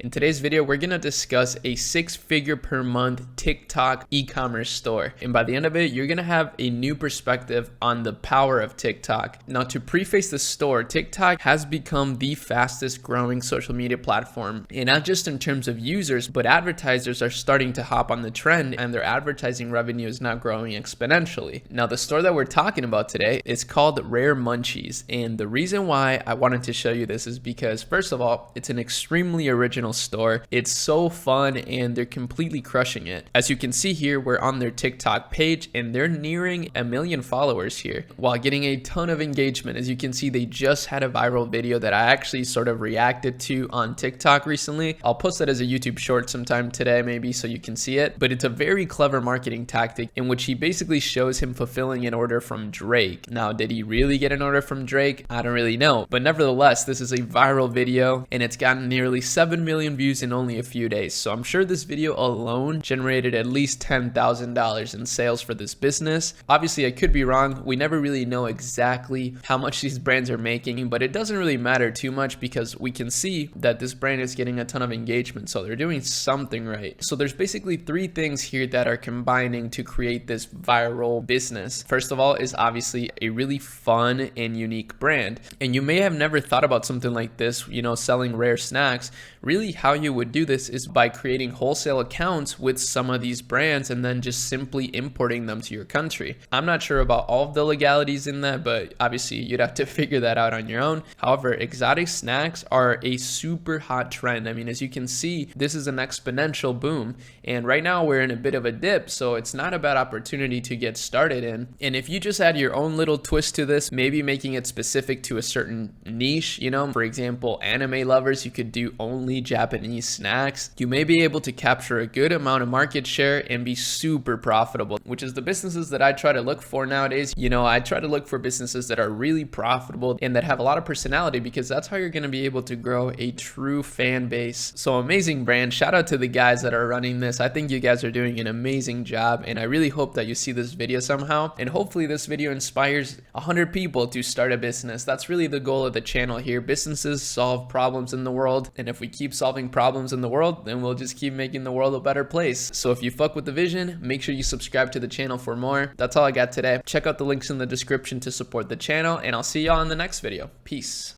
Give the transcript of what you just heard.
In today's video, we're gonna discuss a 6-figure per month TikTok e-commerce store. And by the end of it, you're gonna have a new perspective on the power of TikTok. Now, to preface the store, TikTok has become the fastest growing social media platform. And not just in terms of users, but advertisers are starting to hop on the trend and their advertising revenue is now growing exponentially. Now, the store that we're talking about today is called Rare Munchies. And the reason why I wanted to show you this is because, first of all, it's an extremely original store. It's so fun and they're completely crushing it. As you can see here, we're on their TikTok page and they're nearing 1 million followers here while getting a ton of engagement. As you can see, they just had a viral video that I actually sort of reacted to on TikTok recently. I'll post that as a YouTube short sometime today maybe so you can see it, but it's a very clever marketing tactic in which he basically shows him fulfilling an order from Drake. Now, did he really get an order from Drake? I don't really know, but nevertheless, this is a viral video and it's gotten nearly 7 million views in only a few days. So I'm sure this video alone generated at least $10,000 in sales for this business. Obviously, I could be wrong. We never really know exactly how much these brands are making, but it doesn't really matter too much because we can see that this brand is getting a ton of engagement. So they're doing something right. So there's basically 3 things here that are combining to create this viral business. First of all is obviously a really fun and unique brand. And you may have never thought about something like this, you know, selling rare snacks. Really, how you would do this is by creating wholesale accounts with some of these brands and then just simply importing them to your country. I'm not sure about all of the legalities in that, but obviously you'd have to figure that out on your own. However, exotic snacks are a super hot trend. I mean, as you can see, this is an exponential boom. And right now we're in a bit of a dip, so it's not a bad opportunity to get started in. And if you just add your own little twist to this, maybe making it specific to a certain niche, you know, for example, anime lovers, you could do only Japanese snacks, you may be able to capture a good amount of market share and be super profitable, which is the businesses that I try to look for nowadays. You know, I try to look for businesses that are really profitable and that have a lot of personality because that's how you're going to be able to grow a true fan base. So amazing brand. Shout out to the guys that are running this. I think you guys are doing an amazing job and I really hope that you see this video somehow and hopefully this video inspires 100 people to start a business. That's really the goal of the channel here. Businesses solve problems in the world, and if we keep solving problems in the world, then we'll just keep making the world a better place. So if you fuck with the vision, make sure you subscribe to the channel for more. That's all I got today. Check out the links in the description to support the channel and I'll see y'all in the next video. Peace.